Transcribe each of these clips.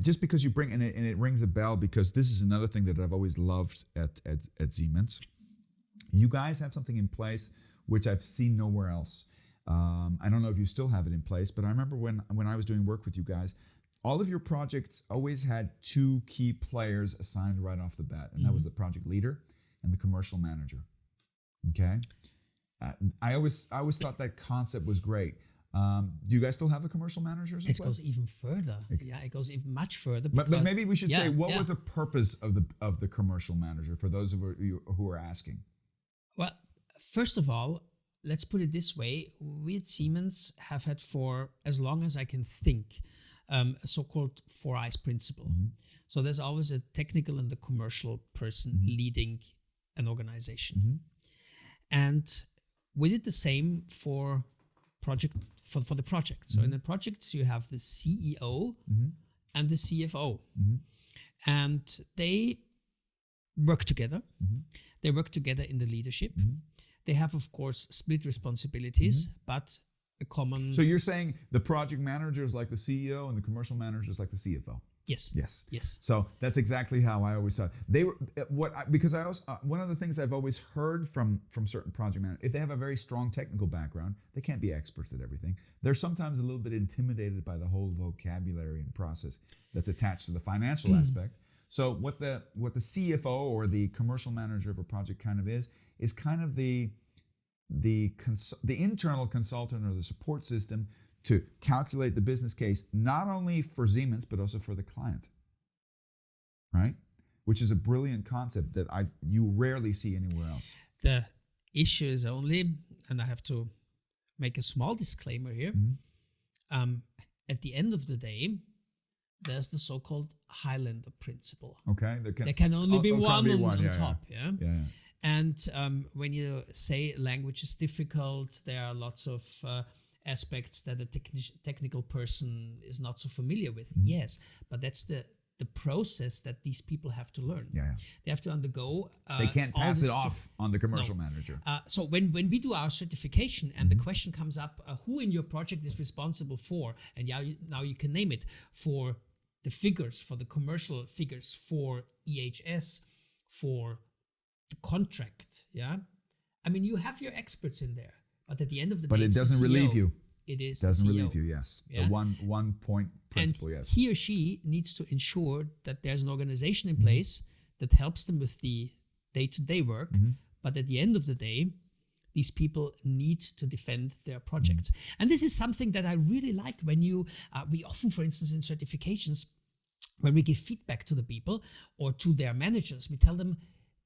Just because you bring, and it rings a bell, because this is another thing that I've always loved at Siemens. You guys have something in place which I've seen nowhere else. I don't know if you still have it in place, but I remember when I was doing work with you guys, all of your projects always had two key players assigned right off the bat, and that was the project leader and the commercial manager. Okay, I always thought that concept was great. Do you guys still have the commercial managers? It goes even further. It goes even much further. But maybe we should say, what was the purpose of the commercial manager for those of you who are asking? Well, first of all, let's put it this way. We at Siemens have had for as long as I can think, a so-called 4 eyes principle. So there's always a technical and the commercial person leading an organization. And we did the same for the project. So in the projects, you have the CEO and the CFO. And they work together. They work together in the leadership. They have, of course, split responsibilities, but a common... So you're saying the project manager is like the CEO and the commercial manager is like the CFO? Yes. So that's exactly how I always saw it. They were because I also one of the things I've always heard from certain project managers, if they have a very strong technical background, they can't be experts at everything. They're sometimes a little bit intimidated by the whole vocabulary and process that's attached to the financial aspect. So what the CFO or the commercial manager of a project kind of is kind of the internal consultant or the support system to calculate the business case, not only for Siemens, but also for the client, right? Which is a brilliant concept that you rarely see anywhere else. The issue is only, and I have to make a small disclaimer here, at the end of the day, there's the so-called Highlander principle. Okay. There can only be one on top. Yeah. And when you say language is difficult, there are lots of aspects that a technical person is not so familiar with. Yes, but that's the process that these people have to learn. They have to undergo. They can't pass it off on the commercial manager. So when we do our certification and the question comes up, who in your project is responsible for, and now you can name it, for the figures, for the commercial figures, for EHS, for the contract. I mean, you have your experts in there. But at the end of the day, it doesn't relieve you. It is doesn't the CEO. Relieve you. Yes, the one point principle. And yes, he or she needs to ensure that there's an organization in place that helps them with the day-to-day work. But at the end of the day, these people need to defend their projects. And this is something that I really like when we often, for instance, in certifications, when we give feedback to the people or to their managers, we tell them,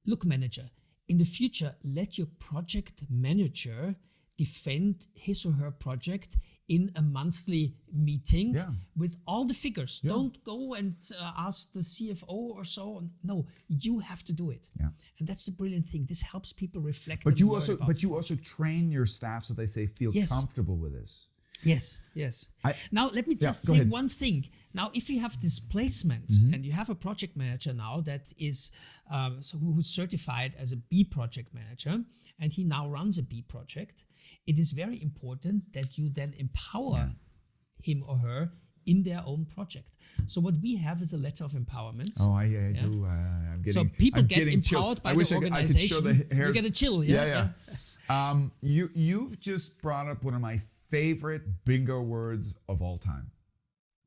look, manager, in the future, let your project manager defend his or her project in a monthly meeting with all the figures. Don't go and ask the CFO or so on. No, you have to do it. And that's the brilliant thing. This helps people reflect. But you also train your staff so that they feel comfortable with this. Yes. Now let me just say one thing. Now, if you have this placement and you have a project manager now that is who's certified as a B project manager, and he now runs a B project, it is very important that you then empower him or her in their own project. So what we have is a letter of empowerment. Oh, I do. I'm getting. So people get empowered by the organization. You get a chill. You've just brought up one of my favorite bingo words of all time.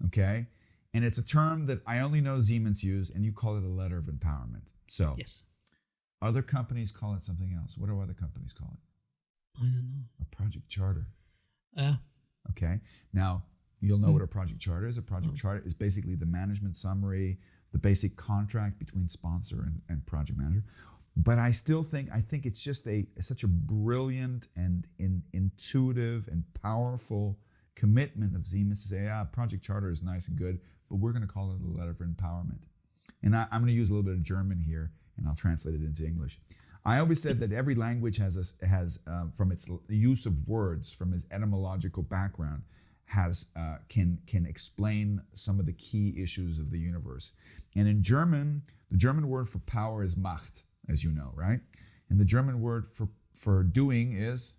Okay, and it's a term that I only know Siemens use, and you call it a letter of empowerment. So yes, other companies call it something else. What do other companies call it? I don't know. A project charter. Okay. Now, you'll know what a project charter is. A project charter is basically the management summary, the basic contract between sponsor and project manager. But I think it's just such a brilliant and intuitive and powerful commitment of Siemens to say, project charter is nice and good, but we're going to call it a letter of empowerment. And I'm going to use a little bit of German here, and I'll translate it into English. I always said that every language has from its use of words, from its etymological background, can explain some of the key issues of the universe. And in German, the German word for power is Macht, as you know, right? And the German word for doing is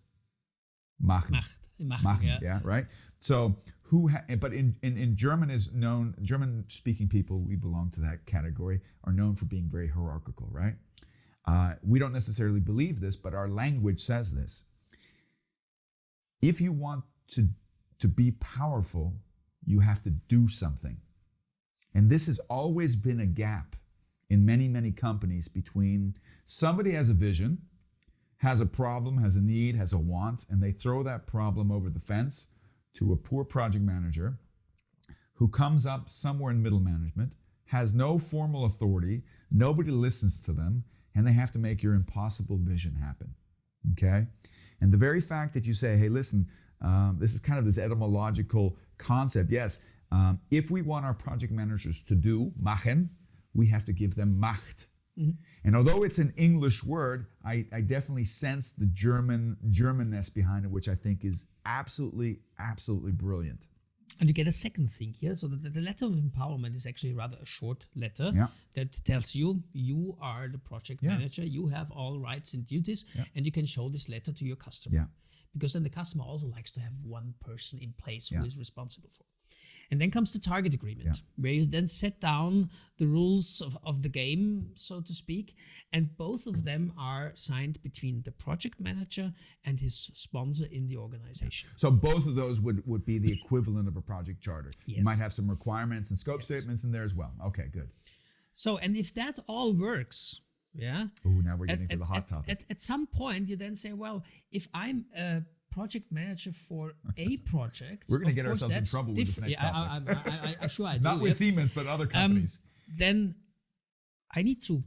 machen. Machen, Yeah, right? So but in German is known, German-speaking people, we belong to that category, are known for being very hierarchical, right? We don't necessarily believe this, but our language says this. If you want to be powerful, you have to do something. And this has always been a gap in many, many companies between somebody has a vision, has a problem, has a need, has a want, and they throw that problem over the fence to a poor project manager who comes up somewhere in middle management, has no formal authority, nobody listens to them, and they have to make your impossible vision happen, okay? And the very fact that you say, hey, listen, this is kind of this etymological concept. Yes, if we want our project managers to do, machen, we have to give them Macht. Mm-hmm. And although it's an English word, I definitely sense the Germanness behind it, which I think is absolutely, absolutely brilliant. And you get a second thing here. So the letter of empowerment is actually rather a short letter that tells you are the project manager, you have all rights and duties, and you can show this letter to your customer. Yeah. Because then the customer also likes to have one person in place who is responsible for it. And then comes the target agreement, where you then set down the rules of the game, so to speak. And both of them are signed between the project manager and his sponsor in the organization. So both of those would be the equivalent of a project charter. Yes. You might have some requirements and scope statements in there as well. Okay, good. So, and if that all works, Oh, now we're getting to the hot topic. At some point, you then say, well, if I'm a project manager for a project, we're going to get ourselves in trouble with this next topic. I'm sure I do. Not with Siemens, but other companies. Then I need to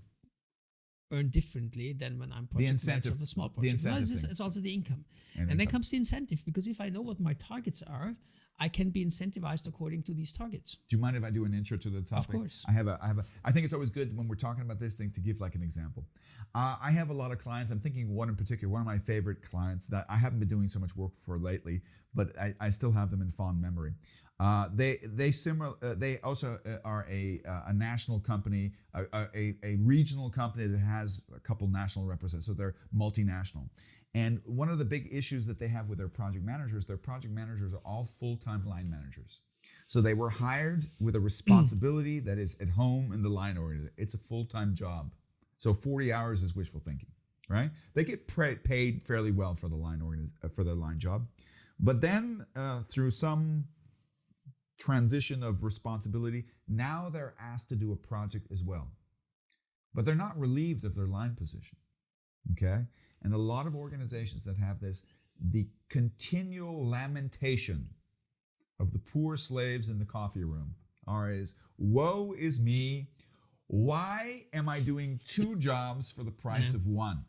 earn differently than when I'm project manager of a small project. It's also the income. And then comes the incentive, because if I know what my targets are, I can be incentivized according to these targets. Do you mind if I do an intro to the topic? Of course. I think it's always good when we're talking about this thing to give like an example. I have a lot of clients. I'm thinking one in particular, one of my favorite clients that I haven't been doing so much work for lately, but I still have them in fond memory. They also are a national company, a regional company that has a couple national representatives, so they're multinational. And one of the big issues that they have with their project managers are all full-time line managers. So they were hired with a responsibility that is at home in the line order. It's a full-time job. So 40 hours is wishful thinking, right? They get paid fairly well for the for their line job. But then through some transition of responsibility, now they're asked to do a project as well. But they're not relieved of their line position, okay? And a lot of organizations that have this, the continual lamentation of the poor slaves in the coffee room is, woe is me, why am I doing two jobs for the price of one?